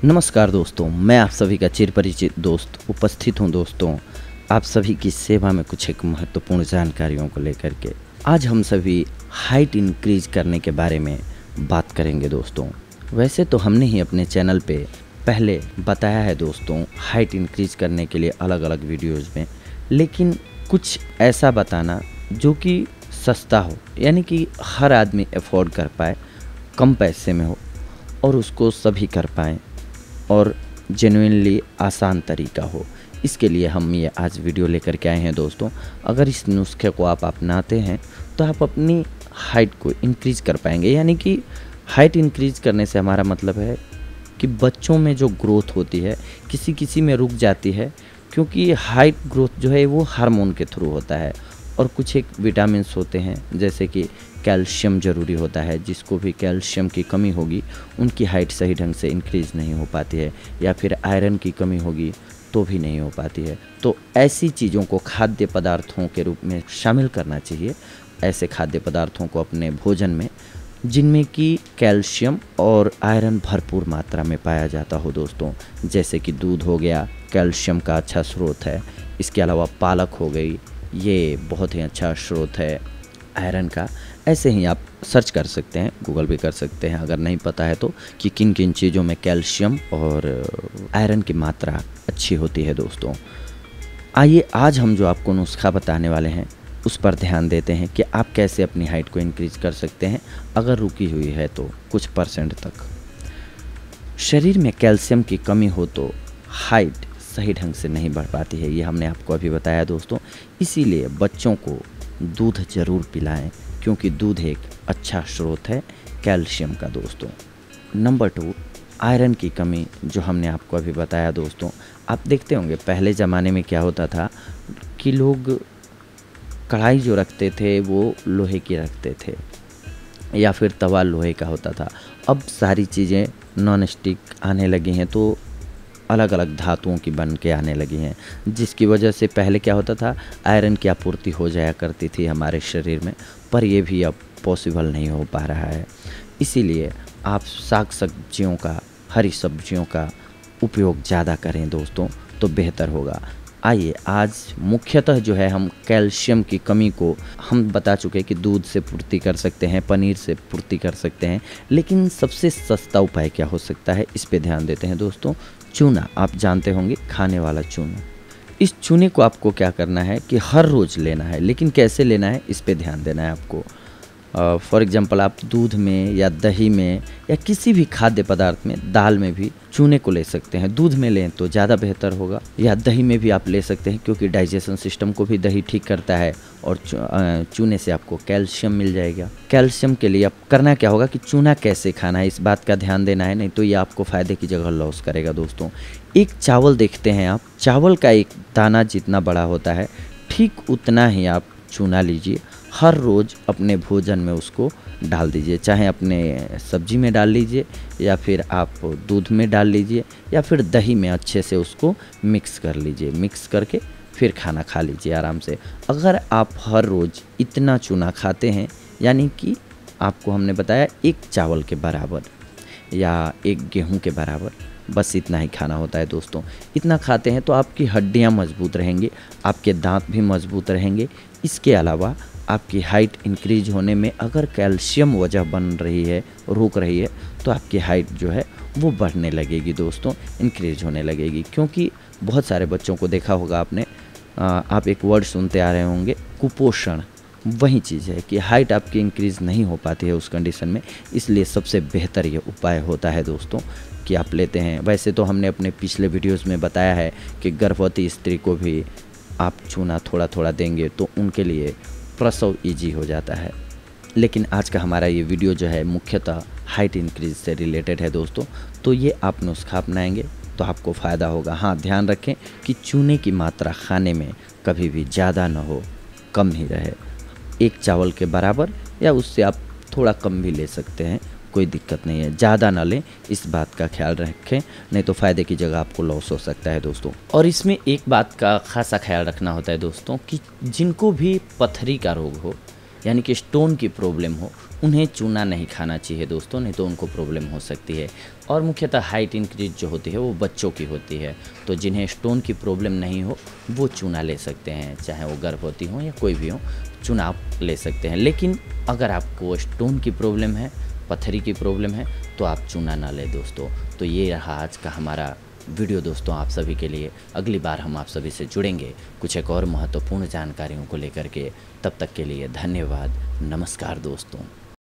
नमस्कार दोस्तों, मैं आप सभी का चिरपरिचित दोस्त उपस्थित हूं दोस्तों, आप सभी की सेवा में कुछ एक महत्वपूर्ण जानकारियों को लेकर के। आज हम सभी हाइट इंक्रीज करने के बारे में बात करेंगे दोस्तों। वैसे तो हमने ही अपने चैनल पे पहले बताया है दोस्तों हाइट इंक्रीज करने के लिए अलग अलग वीडियोज़ में, लेकिन कुछ ऐसा बताना जो कि सस्ता हो, यानी कि हर आदमी अफोर्ड कर पाए, कम पैसे में हो और उसको सभी कर पाएँ और जेन्युइनली आसान तरीका हो। इसके लिए हम ये आज वीडियो लेकर के आए हैं दोस्तों। अगर इस नुस्खे को आप अपनाते हैं तो आप अपनी हाइट को इंक्रीज़ कर पाएंगे। यानी कि हाइट इंक्रीज़ करने से हमारा मतलब है कि बच्चों में जो ग्रोथ होती है किसी किसी में रुक जाती है, क्योंकि हाइट ग्रोथ जो है वो हार्मोन के थ्रू होता है और कुछ एक विटामिन्स होते हैं जैसे कि कैल्शियम ज़रूरी होता है। जिसको भी कैल्शियम की कमी होगी उनकी हाइट सही ढंग से इंक्रीज़ नहीं हो पाती है, या फिर आयरन की कमी होगी तो भी नहीं हो पाती है। तो ऐसी चीज़ों को खाद्य पदार्थों के रूप में शामिल करना चाहिए, ऐसे खाद्य पदार्थों को अपने भोजन में जिनमें कि कैल्शियम और आयरन भरपूर मात्रा में पाया जाता हो दोस्तों। जैसे कि दूध हो गया, कैल्शियम का अच्छा स्रोत है। इसके अलावा पालक हो गई, ये बहुत ही अच्छा स्रोत है आयरन का। ऐसे ही आप सर्च कर सकते हैं, गूगल भी कर सकते हैं अगर नहीं पता है तो, कि किन किन चीज़ों में कैल्शियम और आयरन की मात्रा अच्छी होती है दोस्तों। आइए आज हम जो आपको नुस्खा बताने वाले हैं उस पर ध्यान देते हैं कि आप कैसे अपनी हाइट को इंक्रीज़ कर सकते हैं अगर रुकी हुई है तो कुछ परसेंट तक। शरीर में कैल्शियम की कमी हो तो हाइट सही ढंग से नहीं बढ़ पाती है, ये हमने आपको अभी बताया दोस्तों। इसीलिए बच्चों को दूध ज़रूर पिलाएं, क्योंकि दूध एक अच्छा स्रोत है कैल्शियम का दोस्तों। नंबर 2, आयरन की कमी जो हमने आपको अभी बताया दोस्तों। आप देखते होंगे पहले ज़माने में क्या होता था कि लोग कढ़ाई जो रखते थे वो लोहे की रखते थे या फिर तवा लोहे का होता था। अब सारी चीज़ें नॉन स्टिक आने लगी हैं तो अलग अलग धातुओं की बन के आने लगी हैं, जिसकी वजह से पहले क्या होता था आयरन की आपूर्ति हो जाया करती थी हमारे शरीर में, पर ये भी अब पॉसिबल नहीं हो पा रहा है। इसीलिए आप साग सब्जियों का, हरी सब्जियों का उपयोग ज़्यादा करें दोस्तों तो बेहतर होगा। आइए आज मुख्यतः जो है हम कैल्शियम की कमी को हम बता चुके कि दूध से पूर्ति कर सकते हैं, पनीर से पूर्ति कर सकते हैं, लेकिन सबसे सस्ता उपाय क्या हो सकता है इस पे ध्यान देते हैं दोस्तों। चूना, आप जानते होंगे खाने वाला चूना। इस चूने को आपको क्या करना है कि हर रोज़ लेना है, लेकिन कैसे लेना है इस पे ध्यान देना है आपको। फॉर एग्जांपल आप दूध में या दही में या किसी भी खाद्य पदार्थ में, दाल में भी चूने को ले सकते हैं। दूध में लें तो ज़्यादा बेहतर होगा, या दही में भी आप ले सकते हैं क्योंकि डाइजेशन सिस्टम को भी दही ठीक करता है और चूने से आपको कैल्शियम मिल जाएगा। कैल्शियम के लिए आप करना क्या होगा कि चूना कैसे खाना है इस बात का ध्यान देना है, नहीं तो ये आपको फ़ायदे की जगह लॉस करेगा दोस्तों। एक चावल देखते हैं आप, चावल का एक दाना जितना बड़ा होता है ठीक उतना ही आप चूना लीजिए, हर रोज़ अपने भोजन में उसको डाल दीजिए। चाहे अपने सब्जी में डाल लीजिए या फिर आप दूध में डाल लीजिए या फिर दही में अच्छे से उसको मिक्स कर लीजिए। मिक्स करके फिर खाना खा लीजिए आराम से। अगर आप हर रोज़ इतना चूना खाते हैं, यानी कि आपको हमने बताया एक चावल के बराबर या एक गेहूं के बराबर, बस इतना ही खाना होता है दोस्तों। इतना खाते हैं तो आपकी हड्डियां मजबूत रहेंगी, आपके दांत भी मजबूत रहेंगे। इसके अलावा आपकी हाइट इंक्रीज होने में अगर कैल्शियम वजह बन रही है, रोक रही है, तो आपकी हाइट जो है वो बढ़ने लगेगी दोस्तों, इंक्रीज होने लगेगी। क्योंकि बहुत सारे बच्चों को देखा होगा आपने, आप एक वर्ड सुनते आ रहे होंगे कुपोषण। वही चीज़ है कि हाइट आपकी इंक्रीज़ नहीं हो पाती है उस कंडीशन में। इसलिए सबसे बेहतर ये उपाय होता है दोस्तों कि आप लेते हैं। वैसे तो हमने अपने पिछले वीडियोस में बताया है कि गर्भवती स्त्री को भी आप चूना थोड़ा थोड़ा देंगे तो उनके लिए प्रसव ईजी हो जाता है। लेकिन आज का हमारा ये वीडियो जो है मुख्यतः हाइट इंक्रीज से रिलेटेड है दोस्तों। तो ये आप नुस्खा अपनाएंगे तो आपको फ़ायदा होगा। हाँ, ध्यान रखें कि चूने की मात्रा खाने में कभी भी ज़्यादा ना हो, कम ही रहे। एक चावल के बराबर या उससे आप थोड़ा कम भी ले सकते हैं, कोई दिक्कत नहीं है। ज़्यादा ना लें, इस बात का ख्याल रखें, नहीं तो फ़ायदे की जगह आपको लॉस हो सकता है दोस्तों। और इसमें एक बात का खासा ख्याल रखना होता है दोस्तों कि जिनको भी पथरी का रोग हो, यानी कि स्टोन की प्रॉब्लम हो, उन्हें चूना नहीं खाना चाहिए दोस्तों, नहीं तो उनको प्रॉब्लम हो सकती है। और मुख्यतः हाइट इंक्रीज जो होती है वो बच्चों की होती है, तो जिन्हें स्टोन की प्रॉब्लम नहीं हो वो चूना ले सकते हैं, चाहे वो गर्भवती हो या कोई भी हो, चूना आप ले सकते हैं। लेकिन अगर आपको स्टोन की प्रॉब्लम है, पत्थरी की प्रॉब्लम है, तो आप चूना ना लें दोस्तों। तो ये रहा आज का हमारा वीडियो दोस्तों आप सभी के लिए। अगली बार हम आप सभी से जुड़ेंगे कुछ एक और महत्वपूर्ण जानकारियों को लेकर के। तब तक के लिए धन्यवाद, नमस्कार दोस्तों।